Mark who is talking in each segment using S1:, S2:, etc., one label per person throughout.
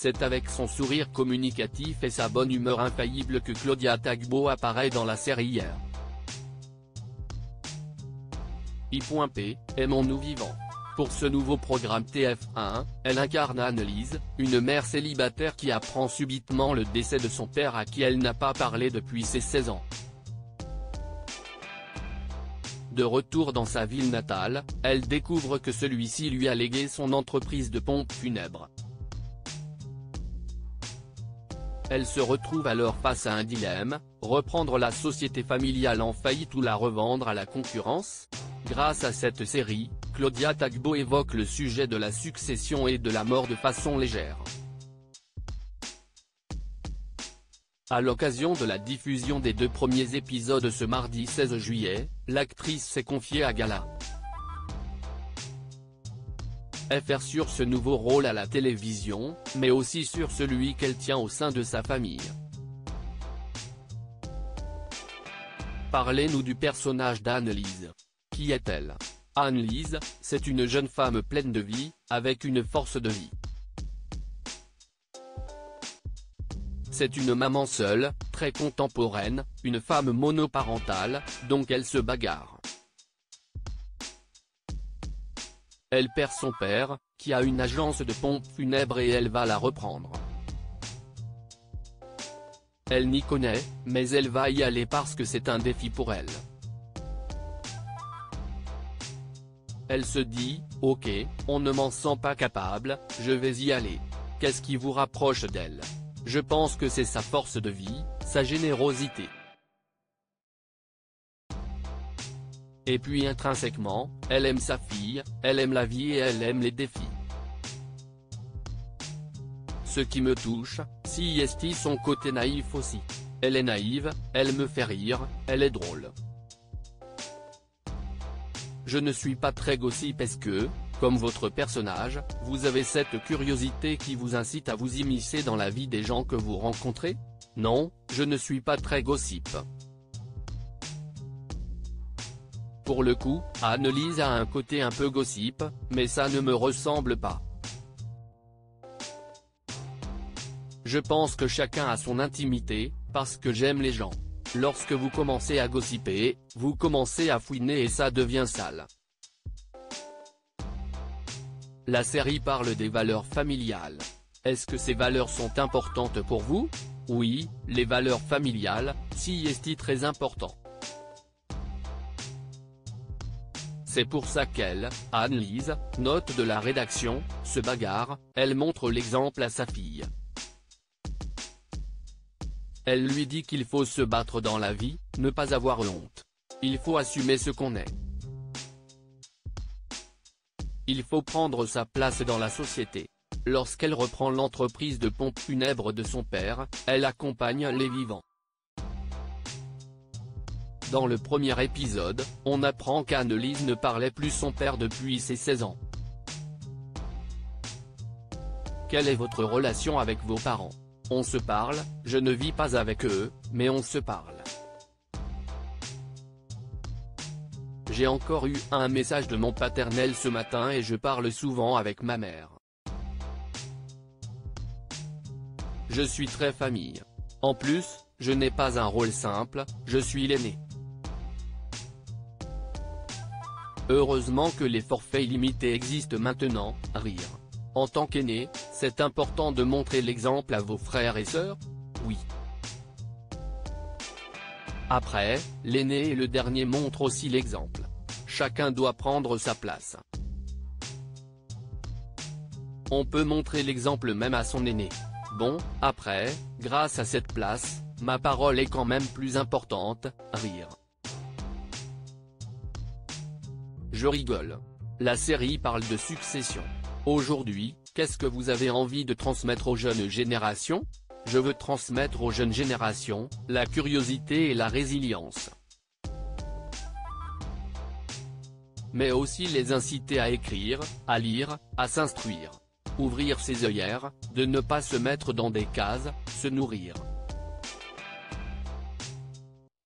S1: c'est avec son sourire communicatif et sa bonne humeur infaillible que Claudia Tagbo apparaît dans la série hier. I.P. Aimons-nous vivants. Pour ce nouveau programme TF1, elle incarne Annelise, une mère célibataire qui apprend subitement le décès de son père à qui elle n'a pas parlé depuis ses 16 ans. De retour dans sa ville natale, elle découvre que celui-ci lui a légué son entreprise de pompes funèbres. Elle se retrouve alors face à un dilemme, reprendre la société familiale en faillite ou la revendre à la concurrence. Grâce à cette série, Claudia Tagbo évoque le sujet de la succession et de la mort de façon légère. À l'occasion de la diffusion des 2 premiers épisodes ce mardi 16 juillet, l'actrice s'est confiée à Gala FR sur ce nouveau rôle à la télévision, mais aussi sur celui qu'elle tient au sein de sa famille. Parlez-nous du personnage d'Annelise. Qui est-elle? Annelise, c'est une jeune femme pleine de vie, avec une force de vie. C'est une maman seule, très contemporaine, une femme monoparentale, donc elle se bagarre. Elle perd son père, qui a une agence de pompes funèbres et elle va la reprendre. Elle n'y connaît, mais elle va y aller parce que c'est un défi pour elle. Elle se dit, ok, on ne m'en sent pas capable, je vais y aller. Qu'est-ce qui vous rapproche d'elle? Je pense que c'est sa force de vie, sa générosité. Et puis intrinsèquement, elle aime sa fille, elle aime la vie et elle aime les défis. Ce qui me touche, c'est son côté naïf aussi. Elle est naïve, elle me fait rire, elle est drôle. Je ne suis pas très gossip parce que, comme votre personnage, vous avez cette curiosité qui vous incite à vous immiscer dans la vie des gens que vous rencontrez? Non, je ne suis pas très gossip. Pour le coup, Annelise a un côté un peu gossip, mais ça ne me ressemble pas. Je pense que chacun a son intimité, parce que j'aime les gens. Lorsque vous commencez à gossiper, vous commencez à fouiner et ça devient sale. La série parle des valeurs familiales. Est-ce que ces valeurs sont importantes pour vous? Oui, les valeurs familiales, c'est très important. C'est pour ça qu'elle, Annelise, note de la rédaction, se bagarre, elle montre l'exemple à sa fille. Elle lui dit qu'il faut se battre dans la vie, ne pas avoir honte. Il faut assumer ce qu'on est. Il faut prendre sa place dans la société. Lorsqu'elle reprend l'entreprise de pompes funèbres de son père, elle accompagne les vivants. Dans le premier épisode, on apprend qu'Annelise ne parlait plus son père depuis ses 16 ans. Quelle est votre relation avec vos parents? On se parle, je ne vis pas avec eux, mais on se parle. J'ai encore eu un message de mon paternel ce matin et je parle souvent avec ma mère. Je suis très famille. En plus, je n'ai pas un rôle simple, je suis l'aîné. Heureusement que les forfaits illimités existent maintenant, rire. En tant qu'aîné, c'est important de montrer l'exemple à vos frères et sœurs? Oui. Après, l'aîné et le dernier montrent aussi l'exemple. Chacun doit prendre sa place. On peut montrer l'exemple même à son aîné. Bon, après, grâce à cette place, ma parole est quand même plus importante, rire. Je rigole. La série parle de succession. Aujourd'hui, qu'est-ce que vous avez envie de transmettre aux jeunes générations? Je veux transmettre aux jeunes générations, la curiosité et la résilience. Mais aussi les inciter à écrire, à lire, à s'instruire. Ouvrir ses œillères, de ne pas se mettre dans des cases, se nourrir.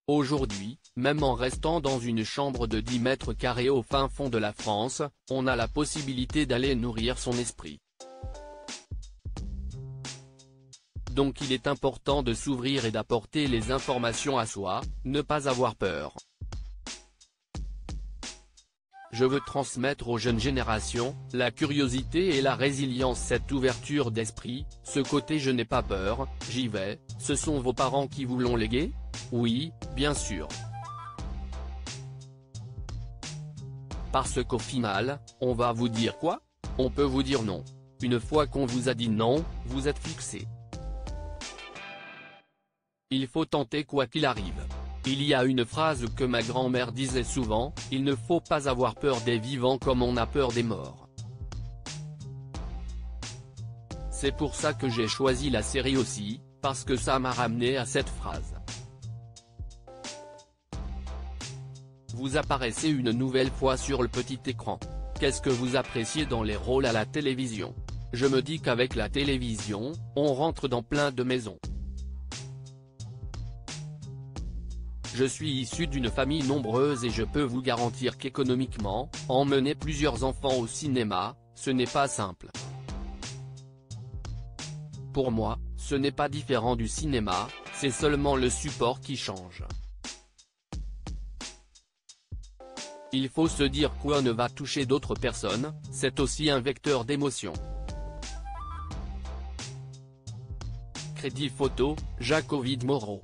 S1: Aujourd'hui, même en restant dans une chambre de 10 mètres carrés au fin fond de la France, on a la possibilité d'aller nourrir son esprit. Donc il est important de s'ouvrir et d'apporter les informations à soi, ne pas avoir peur. Je veux transmettre aux jeunes générations, la curiosité et la résilience, cette ouverture d'esprit, ce côté je n'ai pas peur, j'y vais. Ce sont vos parents qui vous l'ont légué? Oui, bien sûr. Parce qu'au final, on va vous dire quoi? On peut vous dire non. Une fois qu'on vous a dit non, vous êtes fixé. Il faut tenter quoi qu'il arrive. Il y a une phrase que ma grand-mère disait souvent, il ne faut pas avoir peur des vivants comme on a peur des morts. C'est pour ça que j'ai choisi la série aussi, parce que ça m'a ramené à cette phrase. Vous apparaissez une nouvelle fois sur le petit écran. Qu'est-ce que vous appréciez dans les rôles à la télévision? Je me dis qu'avec la télévision, on rentre dans plein de maisons. Je suis issu d'une famille nombreuse et je peux vous garantir qu'économiquement, emmener plusieurs enfants au cinéma, ce n'est pas simple. Pour moi, ce n'est pas différent du cinéma, c'est seulement le support qui change. Il faut se dire quoi ne va toucher d'autres personnes, c'est aussi un vecteur d'émotion. Crédit photo, Jacques Ovid Moreau.